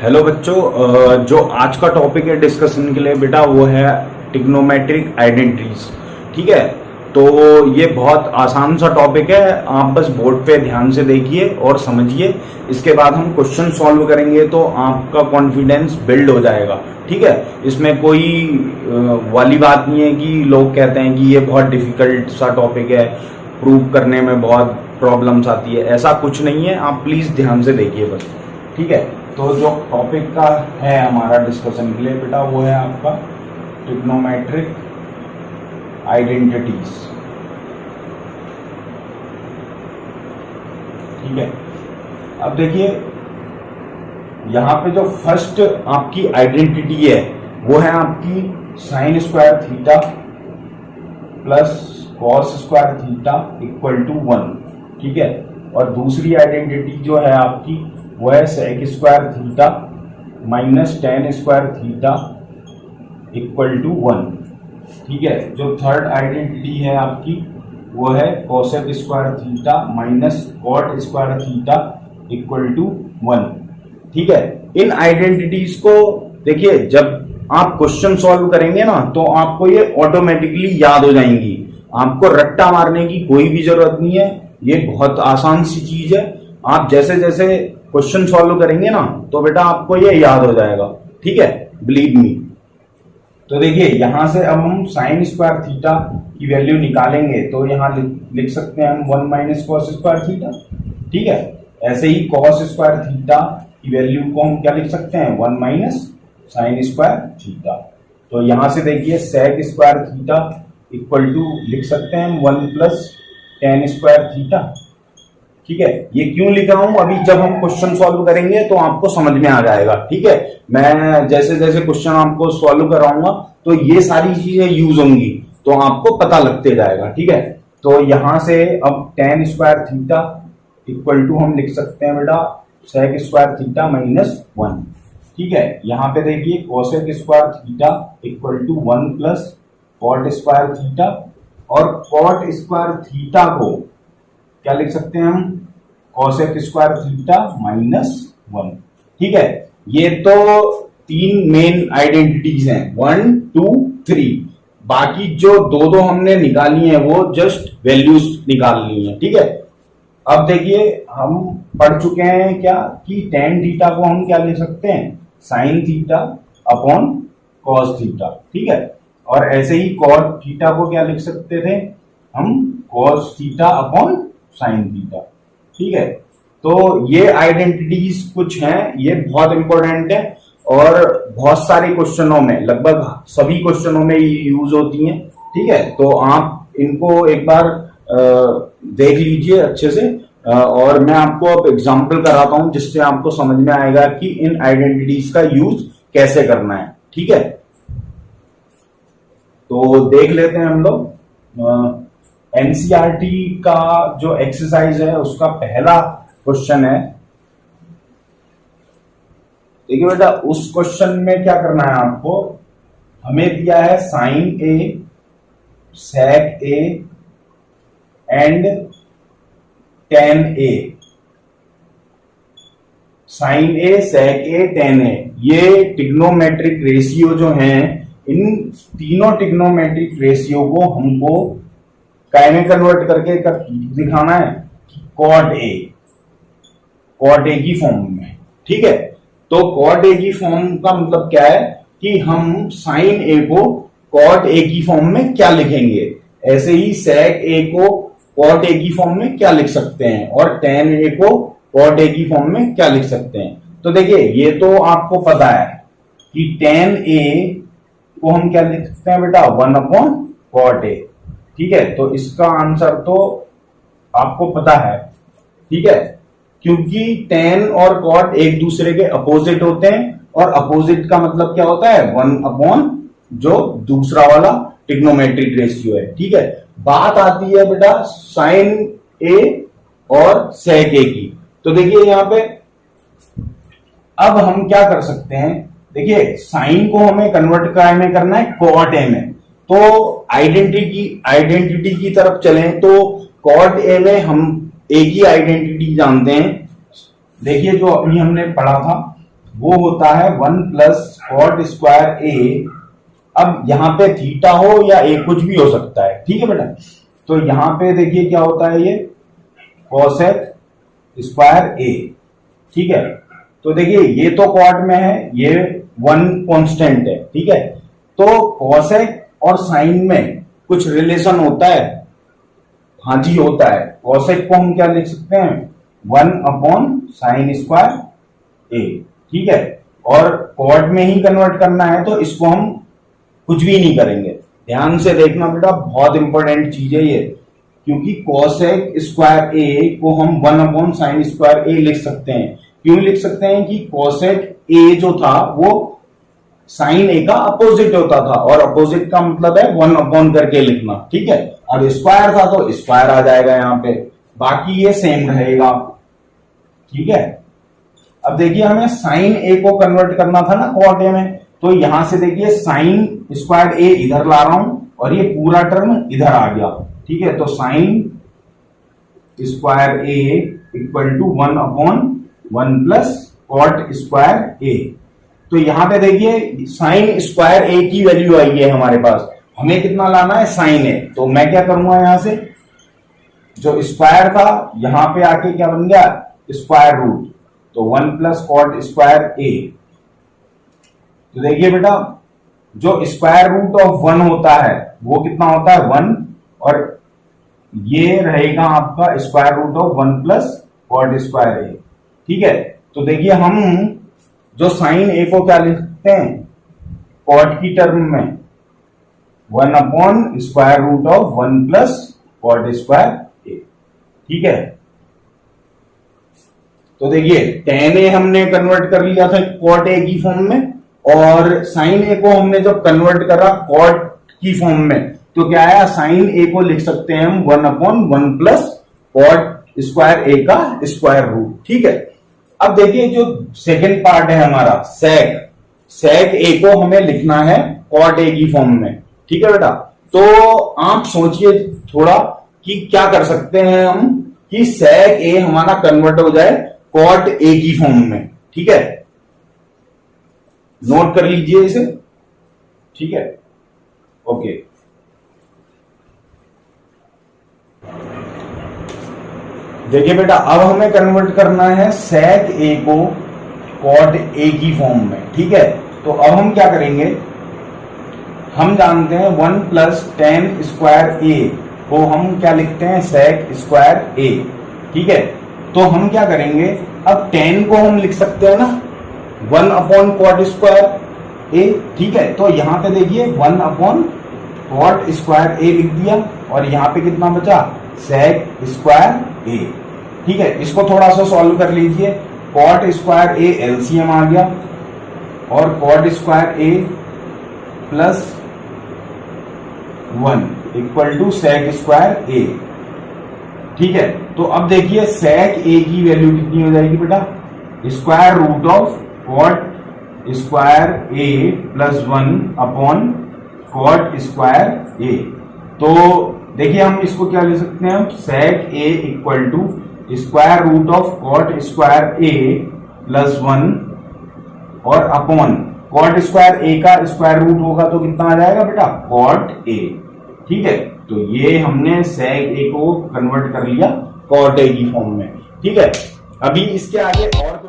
Hello बच्चों, जो आज का टॉपिक है डिस्कशन के लिए बेटा वो है ट्रिग्नोमेट्रिक आइडेंटिटीज। ठीक है, तो ये बहुत आसान सा टॉपिक है। आप बस बोर्ड पे ध्यान से देखिए और समझिए। इसके बाद हम क्वेश्चन सॉल्व करेंगे तो आपका कॉन्फिडेंस बिल्ड हो जाएगा। ठीक है, इसमें कोई वाली बात नहीं है कि लोग कहते हैं कि ये बहुत डिफिकल्ट सा टॉपिक है, प्रूव करने में बहुत प्रॉब्लम्स आती है। ऐसा कुछ नहीं है, आप प्लीज ध्यान से देखिए बस। ठीक है, तो जो टॉपिक का है हमारा डिस्कशन के लिए बेटा वो है आपका ट्रिग्नोमेट्रिक आइडेंटिटीज। ठीक है, अब देखिए यहां पे जो फर्स्ट आपकी आइडेंटिटी है वो है आपकी sine square theta plus cos square theta equal to 1। ठीक है, और दूसरी आइडेंटिटी जो है आपकी वो है sec square theta minus tan square theta equal to 1। ठीक है, जो थर्ड आइडेंटिटी है आपकी वो है cosec square theta minus cot square theta equal to 1। ठीक है, इन आइडेंटिटीज को देखिए जब आप क्वेश्चन सॉल्व करेंगे ना तो आपको ये ऑटोमेटिकली याद हो जाएंगी। आपको रट्टा मारने की कोई भी जरूरत नहीं है, ये बहुत आसान सी चीज है। आप जैसे जैसे क्वेश्चन सॉल्व करेंगे ना तो बेटा आपको ये याद हो जाएगा। ठीक है, बिलीव मी। तो देखिए यहां से अब हम साइन स्क्वायर थीटा की वैल्यू निकालेंगे तो यहां लिख सकते हैं हम 1 माइनस कॉस स्क्वायर थीटा। ठीक है, ऐसे ही कॉस स्क्वायर थीटा की वैल्यू को हम क्या लिख सकते हैं 1 माइनस साइन स्क्वायर थीटा। तो यहां से देखिए sec square theta equal to लिख सकते हैं 1 प्लस टेन स्क्वायर थीटा। ठीक है, ये क्यों लिख रहा हूं अभी जब हम क्वेश्चन सॉल्व करेंगे तो आपको समझ में आ जाएगा। ठीक है, मैं जैसे जैसे क्वेश्चन आपको सॉल्व कराऊंगा तो ये सारी चीजें यूज होंगी तो आपको पता लगते जाएगा। ठीक है, तो यहां से अब tan square theta equal to हम लिख सकते हैं बेटा सेक स्क्वायर थीटा माइनस 1। ठीक है, यहाँ पे देखिए cosec square theta equal to 1 plus cot square theta, और कॉट स्क्वायर थीटा को क्या लिख सकते हैं हम कोसेक स्क्वायर थीटा माइनस 1। ठीक है, ये तो तीन मेन आइडेंटिटीज हैं 1 2 3। बाकी जो दो दो हमने निकाली है वो जस्ट वैल्यूज निकालनी है। ठीक है, अब देखिए हम पढ़ चुके हैं क्या कि टेन थीटा को हम क्या लिख सकते हैं sine theta upon cos theta. ठीक है, और ऐसे ही कॉट थीटा को क्या लिख सकते थे हम cos theta upon sine theta. ठीक है, तो ये आइडेंटिटीज कुछ हैं, ये बहुत इंपॉर्टेंट है और बहुत सारे क्वेश्चनों में लगभग सभी क्वेश्चनों में ये यूज होती हैं। ठीक है, तो आप इनको एक बार देख लीजिए अच्छे से, और मैं आपको अब एग्जांपल कराता हूं जिससे आपको समझ में आएगा कि इन आइडेंटिटीज का यूज कैसे करना है। ठीक है, तो देख लेते हैं हम लोग। एनसीईआरटी का जो एक्सरसाइज है उसका पहला क्वेश्चन है। देखिए बेटा उस क्वेश्चन में क्या करना है आपको, हमें दिया है sine a sec a and tan a. Sine a sec a tan a, ये ट्रिग्नोमेट्रिक रेशियो जो हैं, इन तीनों ट्रिग्नोमेट्रिक रेशियो को हमको काय में कन्वर्ट करके दिखाना है कॉट ए की फॉर्म में। ठीक है, तो कॉट ए की फॉर्म का मतलब क्या है कि हम साइन ए को कॉट ए की फॉर्म में क्या लिखेंगे, ऐसे ही सेक ए को कॉट ए की फॉर्म में क्या लिख सकते हैं और टेन ए को कॉट ए की फॉर्म में क्या लिख सकते हैं। तो देखिए ये तो आपको पता है कि टेन ए को हम क्या लिख सकते हैं बेटा 1 अपॉन कॉट ए। ठीक है, तो इसका आंसर तो आपको पता है। ठीक है, क्योंकि टेन और कॉट एक दूसरे के अपोजिट होते हैं और अपोजिट का मतलब क्या होता है 1 अपॉन जो दूसरा वाला ट्रिग्नोमेट्रिक रेशियो है। ठीक है, बात आती है बेटा साइन ए और सेक ए की। तो देखिए यहां पे अब हम क्या कर सकते हैं, देखिए साइन को हमें कन्वर्ट करना है कॉट ए में, तो आइडेंटिटी की तरफ चलें तो कॉट ए में हम एक ही आइडेंटिटी जानते हैं। देखिए जो अभी हमने पढ़ा था वो होता है 1 प्लस कॉट स्क्वायर ए। अब यहां पे थीटा हो या ए, कुछ भी हो सकता है, ठीक है बेटा। तो यहां पे देखिए क्या होता है, ये कोसेक स्क्वायर ए, ठीक है। तो देखिए ये तो कॉट में है, ये 1 कांस्टेंट है, ठीक है। तो कोसेक और साइन में कुछ रिलेशन होता है, हाँ जी होता है। कोसेक को हम क्या लिख सकते हैं, 1 अपॉन साइन स्क्वायर ए, ठीक है। और कॉट में ही कन्वर्ट करना है तो इसको हम कुछ भी नहीं करेंगे। ध्यान से देखना बेटा, बहुत इंपॉर्टेंट चीज है ये, क्योंकि कोसेक स्क्वायर ए को हम 1 अपॉन साइन स्क्वायर ए लिख सकते हैं। क्यों लिख सकते हैं कि कोसेक ए जो था वो साइन ए का अपोजिट होता था, और अपोजिट का मतलब है 1 अपॉन करके लिखना, ठीक है। और स्क्वायर था तो स्क्वायर आ जाएगा यहां पे, बाकी ये सेम रहेगा, ठीक है। अब देखिए हमें साइन ए को कन्वर्ट करना था ना कॉट ए में, तो यहां से देखिए साइन स्क्वायर ए इधर ला रहा हूं और ये पूरा टर्म इधर आ गया, ठीक है। तो sine square a equal to 1 upon 1 plus cot square a. तो यहां पे देखिए साइन स्क्वायर ए की वैल्यू आई है हमारे पास, हमें कितना लाना है, साइन ए। तो मैं क्या करूंगा, यहां से जो स्क्वायर था यहां पे आके क्या बन गया, स्क्वायर रूट, तो 1 प्लस कॉट स्क्वायर ए। तो देखिए बेटा जो स्क्वायर रूट ऑफ 1 होता है वो कितना होता है, 1, और ये रहेगा आपका square root of 1 plus cot square a, ठीक है। तो देखिए हम जो साइन ए को क्या लिखते हैं, कॉट की टर्म में 1 upon square root of 1 plus cot square a, ठीक है। तो देखिए tan ए हमने कन्वर्ट कर लिया था कॉट ए की फॉर्म में, और साइन ए को हमने जब कन्वर्ट करा कॉट की फॉर्म में तो क्या आया, साइन ए को लिख सकते हैं हम 1 अपॉन 1 प्लस कॉट स्क्वायर ए का स्क्वायर रूट, ठीक है। अब देखिए जो सेकंड पार्ट है हमारा सेक ए को हमें लिखना है कॉट ए की फॉर्म में, ठीक है बेटा। तो आप सोचिए थोड़ा कि क्या कर सकते हैं हम कि सेक ए हमारा कन्वर्ट हो जाए कॉट ए की फॉर्म में, ठीक है। नोट कर लीजिए इसे, ठीक है, ओके। देखिए बेटा अब हमें कन्वर्ट करना है सेक ए को कॉट ए की फॉर्म में, ठीक है। तो अब हम क्या करेंगे, हम जानते हैं 1 प्लस टेन स्क्वायर ए को हम क्या लिखते हैं, सेक स्क्वायर ए, ठीक है। तो हम क्या करेंगे, अब 10 को हम लिख सकते हैं ना 1 अपॉन कॉट स्क्वायर ए, ठीक है। तो यहां पे देखिए 1 अपॉन कॉट स्क्वायर ए लिख दिया, और यहां पे कितना बचा, सेक स्क्वायर ए, ठीक है। इसको थोड़ा सा सॉल्व कर लीजिए, कॉट स्क्वायर ए एलसीएम आ गया, और cot square a plus 1 equal to sec square a, ठीक है। तो अब देखिए सेक ए की वैल्यू कितनी हो जाएगी बेटा, square root of cot square a plus 1 upon cot square a. तो देखिए हम इसको क्या ले सकते हैं, sec a equal to square root of cot square a plus 1 और अपॉन कॉट स्क्वायर ए का स्क्वायर रूट होगा तो कितना आ जाएगा बेटा, कॉट ए, ठीक है। तो ये हमने सेक ए को कन्वर्ट कर लिया कॉट ए की फॉर्म में, ठीक है। अभी इसके आगे और